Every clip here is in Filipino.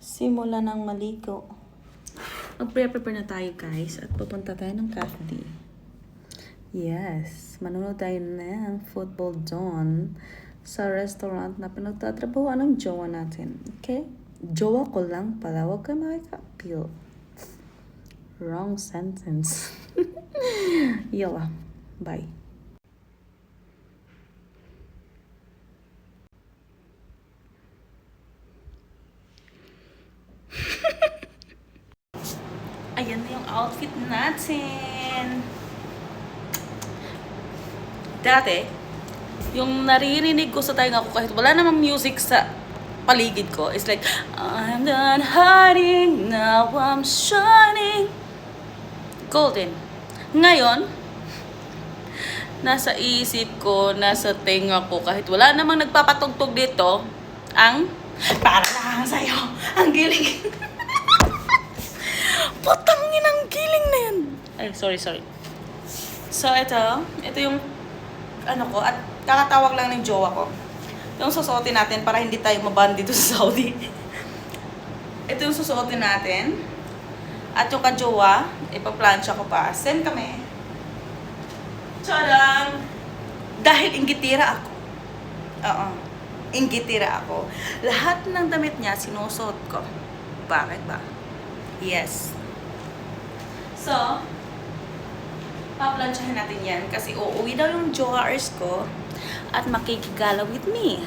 Simula ng maligo. Mag-prepare na tayo guys at pupunta tayo ng cafe. Yes, manonood tayo ng football doon sa restaurant na pinagtatrabahoan ng jowa natin. Okay? Jowa ko lang pala, huwag kayo makikapil. Wrong sentence. Yala, bye. Ayan na yung outfit natin. Dati, yung naririnig ko sa tainga ko kahit wala namang music sa paligid ko, it's like, I'm done hiding, now I'm shining. Golden. Ngayon, nasa isip ko, nasa tenga ko, kahit wala namang nagpapatugtog dito, ang para lang sa'yo, ang giling. Patangin ang giling na yan. Ay, sorry. So, ito yung ano ko, at kakatawag lang ng jowa ko. Yung susuotin natin para hindi tayo maban dito sa Saudi. Ito yung susuotin natin. At yung kajowa, ipaplansya ko pa. Send kami. Tadang! Dahil inggitira ako. Oo. Inggitira ako. Lahat ng damit niya, sinusuot ko. Bakit ba? Yes. So, paplansyahin natin yan kasi uuwi daw yung jowers ko at makikigala with me.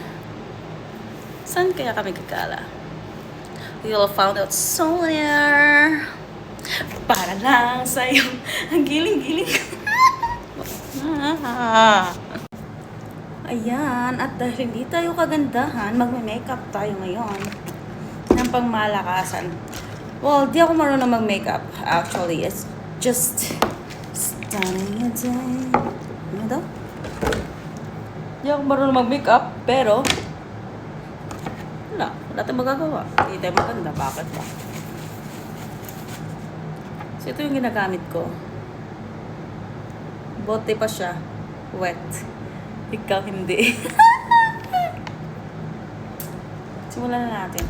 Saan kaya kami gagala? You'll find out sooner. Para lang sa'yo. Ang giling-giling ko. Ayan. At dahil hindi tayo kagandahan, magme-makeup tayo ngayon ng pangmalakasan. Well, di ako marunong mag-makeup. Actually, it's just stunning a day. Ano daw? Di ako marunong mag-makeup, pero wala tayong magagawa. Hindi tayo maganda. Bakit ba? So, ito yung ginagamit ko. Bote pa siya. Wet. Ikaw hindi. Simulan na natin.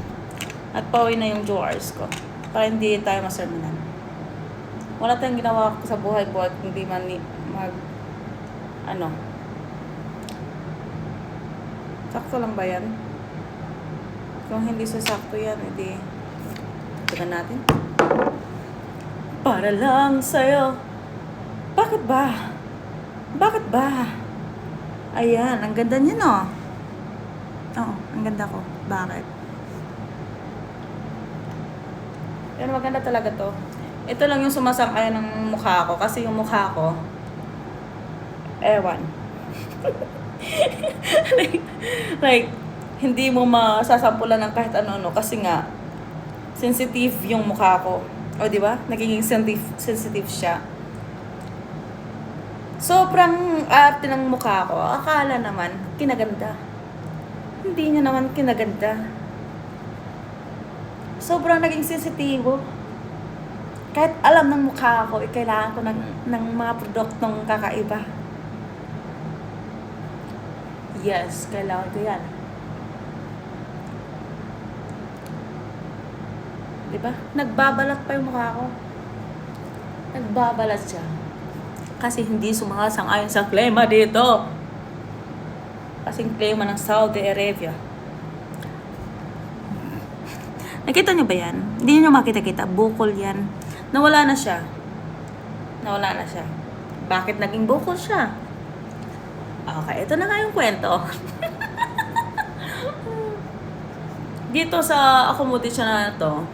At pauwi na yung jowers ko. Para hindi tayo masermonan. Wala tayong ginawa sa buhay-buhay kung di man sakto lang ba yan? Kung hindi sasakto yan, edi tignan natin. Para lang sa'yo. Bakit ba? Bakit ba? Ayan, ang ganda niya, no? Oo, ang ganda ko. Bakit? Pero maganda talaga to. Ito lang yung sumasang-ayon ng mukha ko. Kasi yung mukha ko, ewan. like, hindi mo masasampulan ng kahit ano-ano. Kasi nga, sensitive yung mukha ko. O, di ba? Nagiging sensitive siya. Sobrang arte ng mukha ko. Akala naman, kinaganda. Hindi niya naman kinaganda. Sobrang naging sensitibo. Kahit alam ng mukha ko, kailangan ko ng mga produktong kakaiba. Yes, kailangan ko yan. Diba? Nagbabalat pa yung mukha ko. Nagbabalat siya. Kasi hindi sumasang-ayon sa klima dito. Kasing klima ng Saudi Arabia. Nakita nyo ba yan? Hindi nyo makita-kita. Bukol yan. Nawala na siya. Bakit naging bukol siya? Okay, ito na nga yung kwento. Dito sa accommodation na to,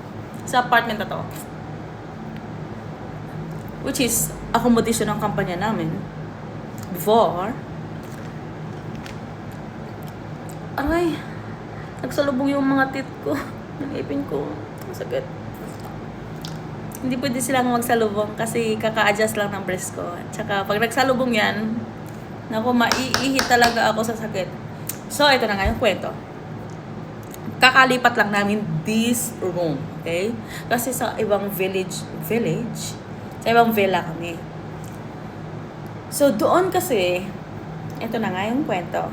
sa apartment na to, which is accommodation ng kampanya namin before, aray, nagsalubong yung mga teeth ko. Yung ipin ko. Masakit. Hindi pwede silang magsalubong kasi kaka-adjust lang ng breast ko. Tsaka pag nagsalubong yan, naku, maiihi talaga ako sa sakit. So, ito na nga yung kwento. Kakalipat lang namin this room. Okay? Kasi sa ibang village, sa ibang villa kami. So, doon kasi, ito na nga yung kwento.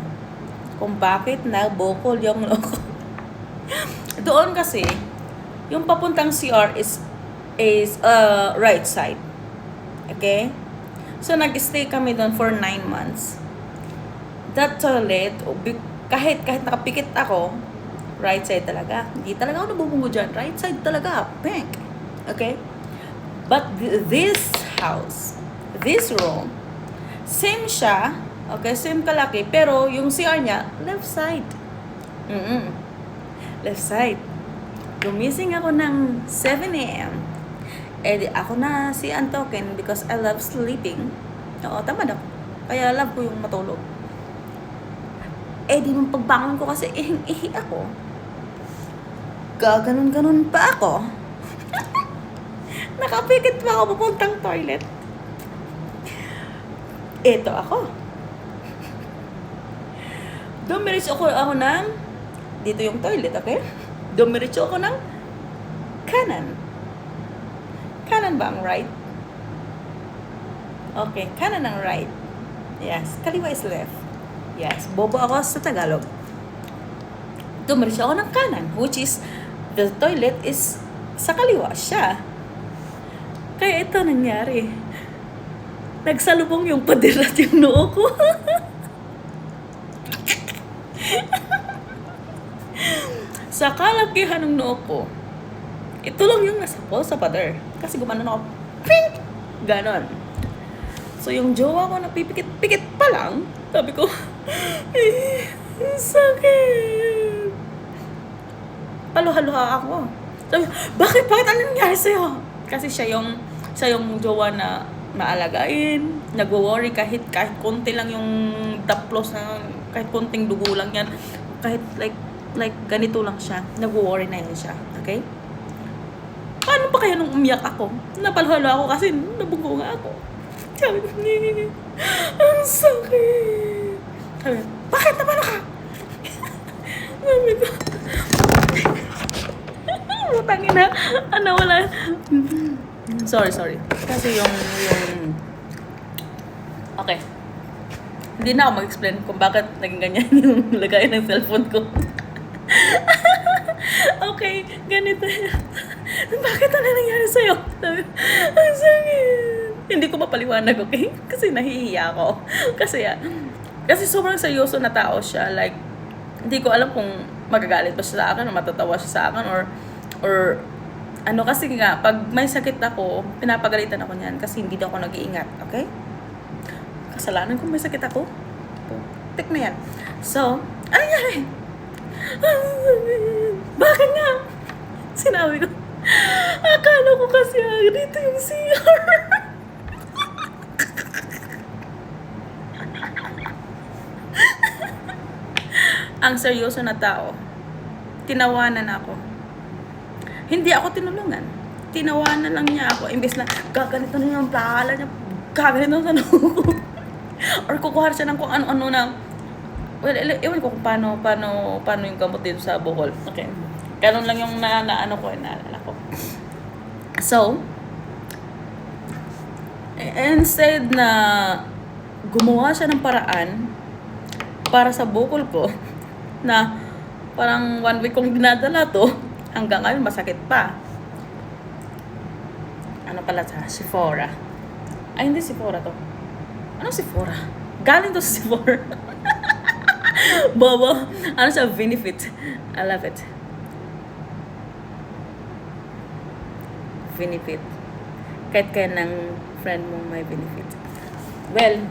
Kung bakit nabukol yung loko. Doon kasi, Yung papuntang CR is right side. Okay? So, nag-stay kami doon for 9 months. That toilet, kahit nakapikit ako, right side talaga. Hindi talaga ako nabubunggo dyan. Right side talaga. Pink. Okay? But this house, this room, same siya. Okay? Same kalaki. Pero yung CR niya, left side. Left side. Gumising ako ng 7 a.m. Eh, ako na si Antoken because I love sleeping. Oo, tamad ako. Kaya love ko yung matulog. Eh, di nung pagbangon ko kasi ihing-ihi ako. Gaganon-ganon pa ako. Nakapikit pa ako papuntang toilet. Eto ako. Dumiretso ako ng, dito yung toilet, okay? Dumiretso ako ng kanan. Kanan ba ang right? Okay, kanan ang right. Yes, kaliwa is left. Yes, bobo ako sa Tagalog. Dumiretso ako ng kanan, which is, the toilet is sa kaliwa siya. Kaya ito nangyari. Nagsalubong yung pader at yung noo ko. Sa kalakihan ng noo ko, ito lang yung nasa po sa pader. Kasi gumanon ako. Pink! Ganon. So, yung jowa ko napipikit-pikit pa lang, sabi ko, sakit. Paluha-luha ako. Sabi, bakit ano nangyari sa'yo? Kasi siya yung jowa na maalagain, nagwo-worry kahit konti lang yung taplos na, kahit konting dugo lang yan, kahit like ganito lang siya, nagwo-worry na yun siya. Okay? Paano pa kaya nung umiyak ako? Napaluhalo ako kasi nabunggo nga ako. Sabi ko, ang sakit. Sabi ko, bakit napano ka? Sabi ko, utangin na, wala. Sorry. Kasi yung okay. Hindi na ako mag-explain kung bakit naging ganyan yung lagay ng cellphone ko. Okay, ganito. Bakit ano nangyari sa'yo? Sabi, ang sakit. Hindi ko mapaliwanag, okay? Kasi nahihiya ako. Kasi sobrang seryoso na tao siya. Like, hindi ko alam kung magagalit ba siya sa akin o matatawa siya sa akin or ano, kasi nga, pag may sakit ako, pinapagalitan ako niyan kasi hindi daw ako nag-iingat, okay? Kasalanan kung may sakit ako. Tik na yan. So, ano nangyari? Bakit nga? Sinabi ko, akala ko kasi dito yung CR. Ang seryoso na tao, tinawanan ako. Hindi ako tinulungan. Tinawanan lang niya ako. Imbes na gaganito na yung plala niya, gaganito sa noo. Or kukuha siya ng kung ano-ano na, well, ewan ko kung paano yung gamot dito sa Bohol. Okay. Ganun lang yung naalala ko. So, instead na gumawa siya ng paraan para sa bukol ko, na parang 1 week kong dinadala to, hanggang ngayon masakit pa. Ano pala sa Sephora? Ay, hindi Sephora to. Ano Sephora? Galing to sa Sephora. Bobo. Ano siya? Vinifit. I love it. Vinifit. Kahit kaya ng friend mong may Vinifit. Well,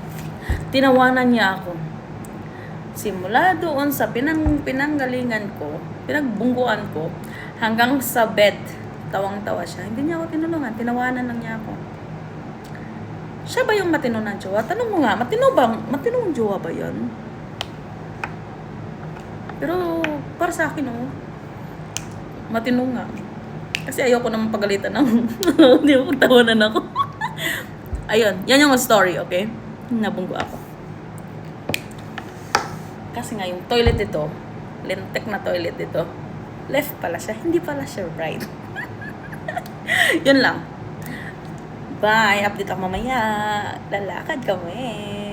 tinawanan niya ako. Simula doon sa pinanggalingan ko, pinagbungguan ko, hanggang sa bed, tawang-tawa siya. Hindi niya ako tinulungan, tinawanan lang niya ako. Siya ba yung matino ng jowa? Tanong mo nga, matinong jowa ba yan? Pero, para sa akin, matino nga. Kasi ayoko naman pagalitan ng, hindi mo pagtawanan ako. Ayun, yan yung story, okay? Nabunggo ako. Kasi nga yung toilet dito, lintek na toilet dito, left pala siya, hindi pala siya right. Yun lang. Bye, update ako mamaya. Lalakad kami.